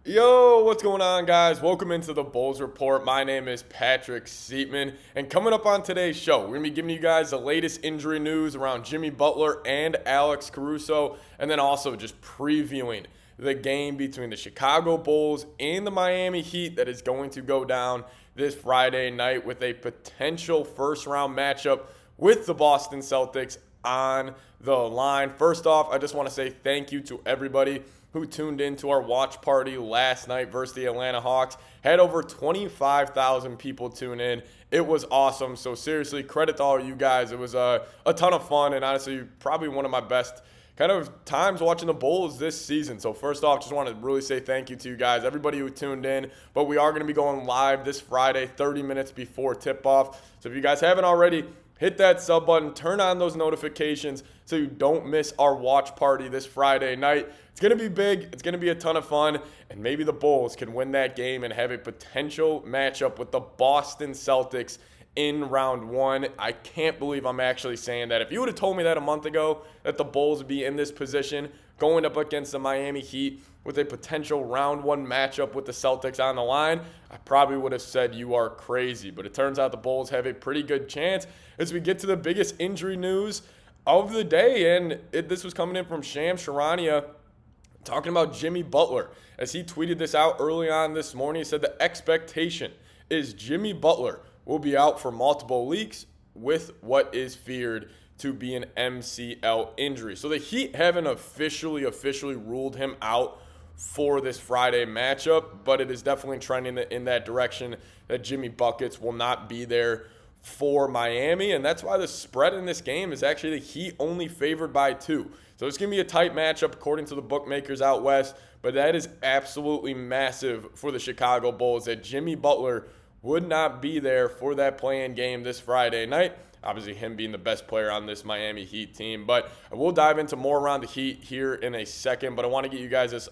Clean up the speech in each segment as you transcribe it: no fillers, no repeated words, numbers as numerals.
Yo, what's going on, guys? Welcome into the Bulls Report. My name is Patrick Siepman, and coming up on today's show, we're going to be giving you guys the latest injury news around Jimmy Butler and Alex Caruso, and then also just previewing the game between the Chicago Bulls and the Miami Heat that is going to go down this Friday night with a potential first-round matchup with the Boston Celtics on the line. First off, I just want to say thank you to everybody who tuned in to our watch party last night versus the Atlanta Hawks. Had over 25,000 people tune in. It was awesome. So seriously, credit to all you guys. It was a ton of fun, and honestly, probably one of my best kind of times watching the Bulls this season. So first off, just want to really say thank you to you guys, everybody who tuned in. But we are going to be going live this Friday, 30 minutes before tip-off. So if you guys haven't already, hit that sub button, turn on those notifications so you don't miss our watch party this Friday night. It's going to be big. It's going to be a ton of fun. And maybe the Bulls can win that game and have a potential matchup with the Boston Celtics in round one. I can't believe I'm actually saying that. If you would have told me that a month ago, that the Bulls would be in this position going up against the Miami Heat with a potential round one matchup with the Celtics on the line, I probably would have said you are crazy. But it turns out the Bulls have a pretty good chance as we get to the biggest injury news of the day. And this was coming in from Shams Charania, talking about Jimmy Butler. As he tweeted this out early on this morning, he said the expectation is Jimmy Butler will be out for multiple weeks with what is feared to be an MCL injury. So the Heat haven't officially ruled him out for this Friday matchup, but it is definitely trending in that direction that Jimmy Buckets will not be there for Miami, and that's why the spread in this game is actually the Heat only favored by 2. So it's going to be a tight matchup according to the bookmakers out west, but that is absolutely massive for the Chicago Bulls that Jimmy Butler would not be there for that play-in game this Friday night. Obviously, him being the best player on this Miami Heat team. But we'll dive into more around the Heat here in a second. But I want to get you guys this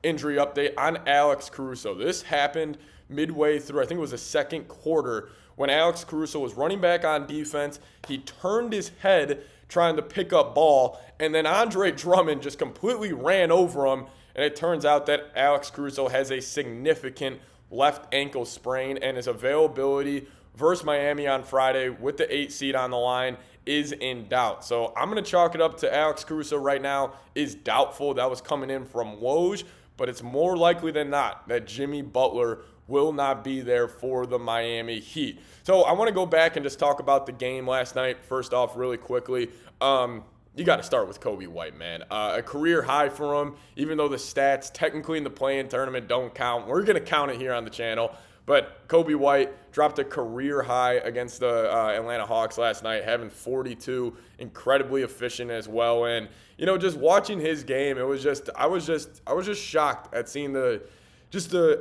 injury update on Alex Caruso. This happened midway through, I think it was the second quarter, when Alex Caruso was running back on defense. He turned his head trying to pick up ball, and then Andre Drummond just completely ran over him. And it turns out that Alex Caruso has a significant left ankle sprain, and his availability versus Miami on Friday with the 8 seed on the line is in doubt. So I'm going to chalk it up to Alex Caruso right now is doubtful. That was coming in from Woj, but it's more likely than not that Jimmy Butler will not be there for the Miami Heat. So I want to go back and just talk about the game last night. First off, really quickly, you got to start with Coby White, man. A career high for him, even though the stats technically in the play-in tournament don't count. We're going to count it here on the channel. But Coby White dropped a career high against the Atlanta Hawks last night, having 42, incredibly efficient as well. And, you know, just watching his game, I was just shocked at seeing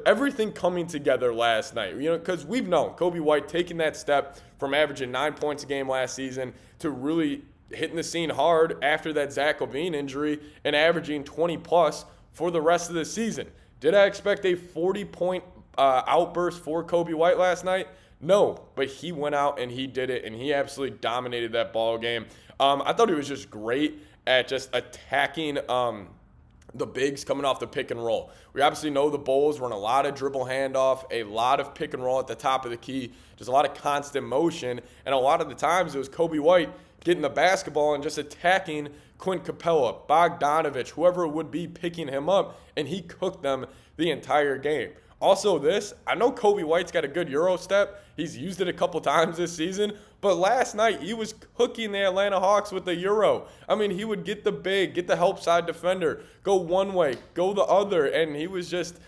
everything coming together last night. You know, because we've known Coby White taking that step from averaging 9 points a game last season to really hitting the scene hard after that Zach LaVine injury and averaging 20-plus for the rest of the season. Did I expect a 40-point outburst for Coby White last night? No, but he went out and he did it, and he absolutely dominated that ball game. I thought he was just great at just attacking the bigs coming off the pick and roll. We obviously know the Bulls run a lot of dribble handoff, a lot of pick and roll at the top of the key, just a lot of constant motion, and a lot of the times it was Coby White getting the basketball and just attacking Clint Capella, Bogdanovich, whoever it would be picking him up, and he cooked them the entire game. Also I know Coby White's got a good Euro step. He's used it a couple times this season, but last night he was cooking the Atlanta Hawks with the Euro. I mean, he would get the big, get the help side defender, go one way, go the other, and he was just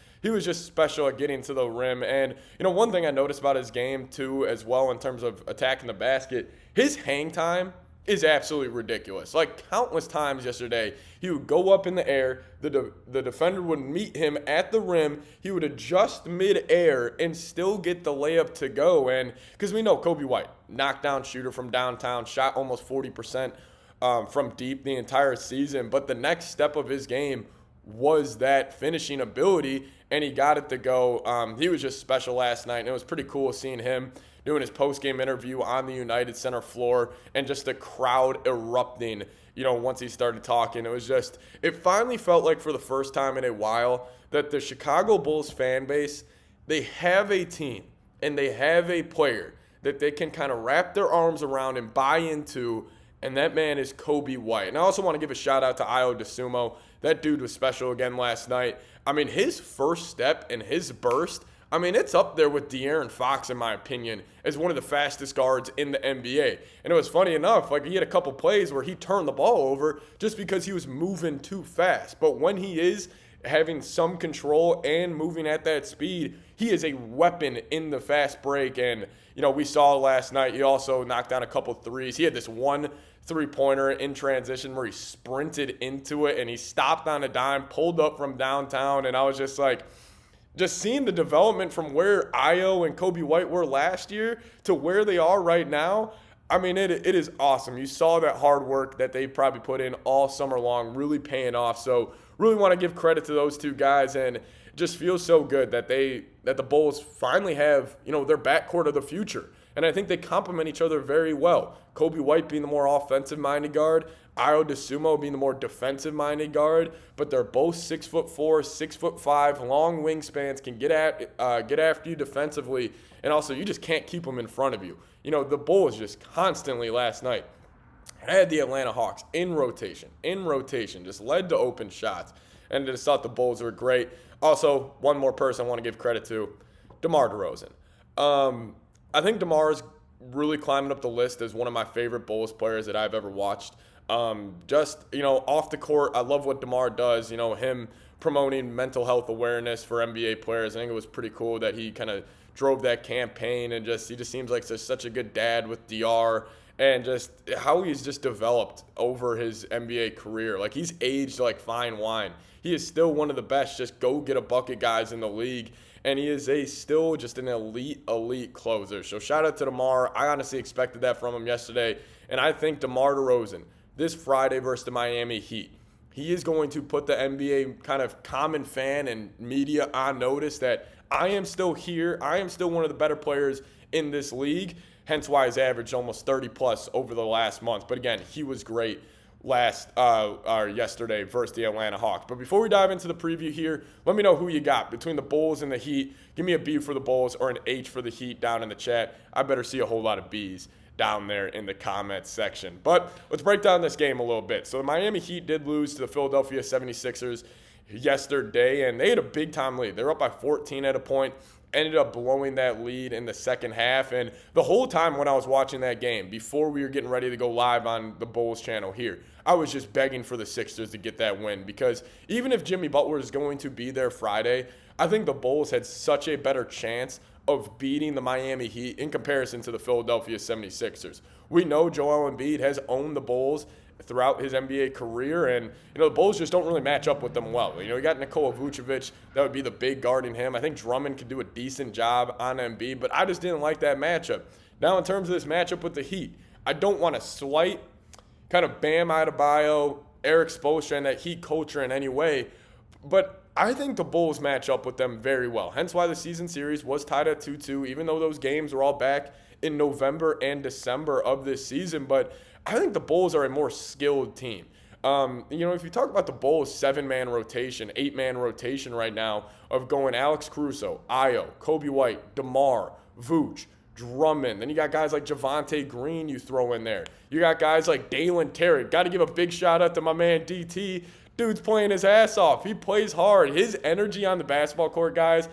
special at getting to the rim. And, you know, one thing I noticed about his game, too, as well, in terms of attacking the basket, his hang time is absolutely ridiculous. Like, countless times yesterday, he would go up in the air, the defender would meet him at the rim, he would adjust mid-air and still get the layup to go. And because we know Coby White, knockdown shooter from downtown, shot almost 40% from deep the entire season, but the next step of his game was that finishing ability, and he got it to go. He was just special last night, and it was pretty cool seeing him doing his post-game interview on the United Center floor, and just the crowd erupting, once he started talking. It finally felt like for the first time in a while that the Chicago Bulls fan base, they have a team and they have a player that they can kind of wrap their arms around and buy into, and that man is Coby White. And I also want to give a shout out to IDO Dumo. That dude was special again last night. I mean, his first step and his burst, it's up there with De'Aaron Fox, in my opinion, as one of the fastest guards in the NBA. And it was funny enough, he had a couple plays where he turned the ball over just because he was moving too fast. But when he is having some control and moving at that speed, he is a weapon in the fast break. And, we saw last night, he also knocked down a couple threes. He had this one three-pointer in transition where he sprinted into it and he stopped on a dime, pulled up from downtown, and I was just like, just seeing the development from where Io and Coby White were last year to where they are right now, it is awesome. You saw that hard work that they probably put in all summer long really paying off. So really want to give credit to those two guys, and it just feels so good that the Bulls finally have, their backcourt of the future. And I think they complement each other very well. Coby White being the more offensive-minded guard, Io Dumo being the more defensive-minded guard, but they're both 6'4", 6'5", long wingspans, can get after you defensively, and also you just can't keep them in front of you. The Bulls just constantly last night had the Atlanta Hawks in rotation, just led to open shots, and I just thought the Bulls were great. Also, one more person I want to give credit to, DeMar DeRozan. I think DeMar is really climbing up the list as one of my favorite Bulls players that I've ever watched. Off the court, I love what DeMar does, him promoting mental health awareness for NBA players. I think it was pretty cool that he kind of drove that campaign, and he just seems like such a good dad with DR, and just how he's just developed over his NBA career. He's aged like fine wine. He is still one of the best just go get a bucket guys in the league, and he is still just an elite closer. So shout out to DeMar. I honestly expected that from him yesterday, and I think DeMar DeRozan this Friday versus the Miami Heat, he is going to put the NBA kind of common fan and media on notice that I am still here. I am still one of the better players in this league, hence why he's averaged almost 30-plus over the last month. But again, he was great yesterday versus the Atlanta Hawks. But before we dive into the preview here, let me know who you got between the Bulls and the Heat. Give me a B for the Bulls or an H for the Heat down in the chat. I better see a whole lot of Bs down there in the comments section. But let's break down this game a little bit. So the Miami Heat did lose to the Philadelphia 76ers yesterday, and they had a big-time lead. They were up by 14 at a point, ended up blowing that lead in the second half. And the whole time when I was watching that game, before we were getting ready to go live on the Bulls channel here, I was just begging for the Sixers to get that win, because even if Jimmy Butler is going to be there Friday, I think the Bulls had such a better chance of beating the Miami Heat in comparison to the Philadelphia 76ers. We know Joel Embiid has owned the Bulls throughout his NBA career, and the Bulls just don't really match up with them well. You got Nikola Vucevic, that would be the big guarding him. I think Drummond could do a decent job on Embiid, but I just didn't like that matchup. Now in terms of this matchup with the Heat, I don't want to slight kind of Bam Adebayo, Eric Spoelstra, and that Heat culture in any way, but I think the Bulls match up with them very well. Hence why the season series was tied at 2-2, even though those games were all back in November and December of this season. But I think the Bulls are a more skilled team. If you talk about the Bulls' 7-man rotation, 8-man rotation right now of going Alex Caruso, Io, Coby White, DeMar, Vooch, Drummond. Then you got guys like Javonte Green you throw in there. You got guys like Dalen Terry. Got to give a big shout out to my man DT. Dude's playing his ass off. He plays hard. His energy on the basketball court, guys,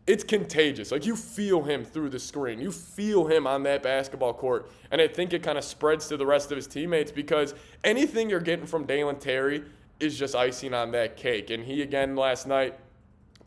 it's contagious. You feel him through the screen. You feel him on that basketball court. And I think it kind of spreads to the rest of his teammates, because anything you're getting from Dalen Terry is just icing on that cake. And he, again, last night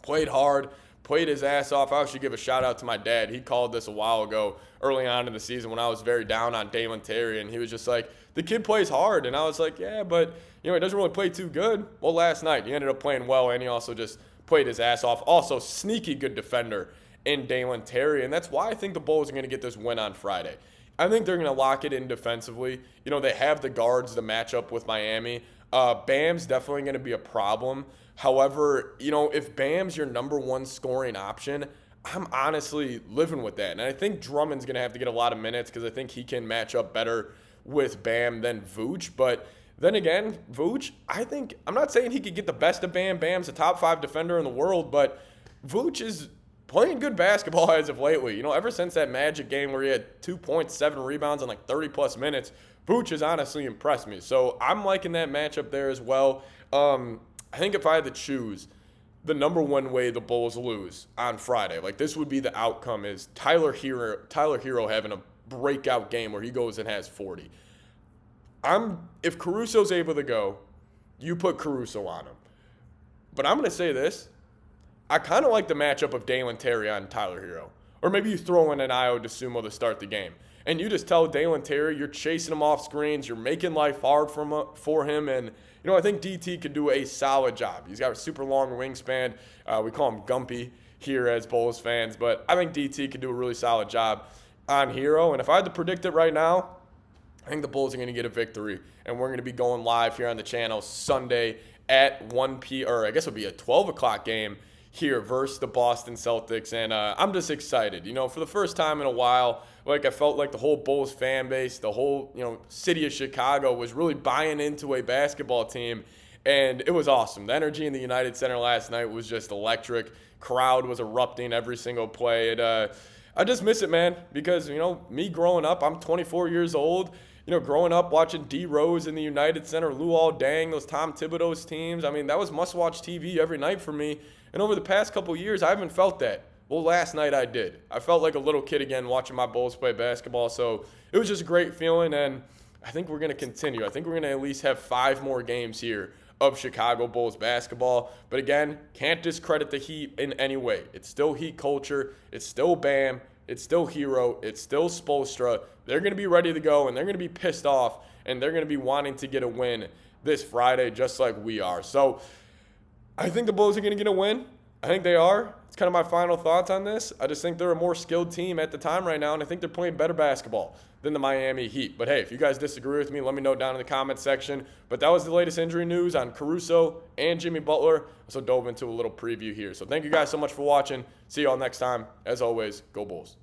played hard, played his ass off. I should give a shout out to my dad. He called this a while ago early on in the season when I was very down on Dalen Terry, and he was just like, the kid plays hard. And I was like, yeah, but he doesn't really play too good. Well, last night he ended up playing well, and he also just played his ass off. Also, sneaky good defender in Dalen Terry, and that's why I think the Bulls are going to get this win on Friday. I think they're going to lock it in defensively. They have the guards to match up with Miami. Bam's definitely going to be a problem. However, if Bam's your number one scoring option, I'm honestly living with that. And I think Drummond's going to have to get a lot of minutes because I think he can match up better with Bam than Vooch. But then again, Vooch, I'm not saying he could get the best of Bam. Bam's a top 5 defender in the world, but Vooch is playing good basketball as of lately. Ever since that Magic game where he had 2 points, 7 rebounds in like 30-plus minutes, Vooch has honestly impressed me. So I'm liking that matchup there as well. I think if I had to choose the number one way the Bulls lose on Friday, like this would be the outcome, is Tyler Hero having a breakout game where he goes and has 40. If Caruso's able to go, you put Caruso on him. But I'm going to say this. I kind of like the matchup of Dalen Terry on Tyler Hero. Or maybe you throw in an IDO Dumo to start the game. And you just tell Dalen Terry you're chasing him off screens, you're making life hard for him. And, I think DT could do a solid job. He's got a super long wingspan. We call him Gumpy here as Bulls fans. But I think DT could do a really solid job on Hero. And if I had to predict it right now, I think the Bulls are going to get a victory. And we're going to be going live here on the channel Sunday at 1 p.m. or I guess it'll be a 12 o'clock game here versus the Boston Celtics. And I'm just excited. For the first time in a while, I felt like the whole Bulls fan base, the whole, city of Chicago was really buying into a basketball team. And it was awesome. The energy in the United Center last night was just electric. Crowd was erupting every single play. I just miss it, man, because, me growing up, I'm 24 years old. Growing up watching D Rose in the United Center, Luol Deng, those Tom Thibodeau's teams, that was must-watch TV every night for me. And over the past couple of years, I haven't felt that. Well, last night I did. I felt like a little kid again watching my Bulls play basketball. So it was just a great feeling, and I think we're going to continue. I think we're going to at least have 5 more games here of Chicago Bulls basketball. But again, can't discredit the Heat in any way. It's still Heat culture. It's still Bam. It's still Hero. It's still Spoelstra. They're going to be ready to go, and they're going to be pissed off, and they're going to be wanting to get a win this Friday just like we are. So I think the Bulls are going to get a win. I think they are. It's kind of my final thoughts on this. I just think they're a more skilled team at the time right now, and I think they're playing better basketball than the Miami Heat. But hey, if you guys disagree with me, let me know down in the comments section. But that was the latest injury news on Caruso and Jimmy Butler. So dove into a little preview here. So thank you guys so much for watching. See you all next time. As always, go Bulls.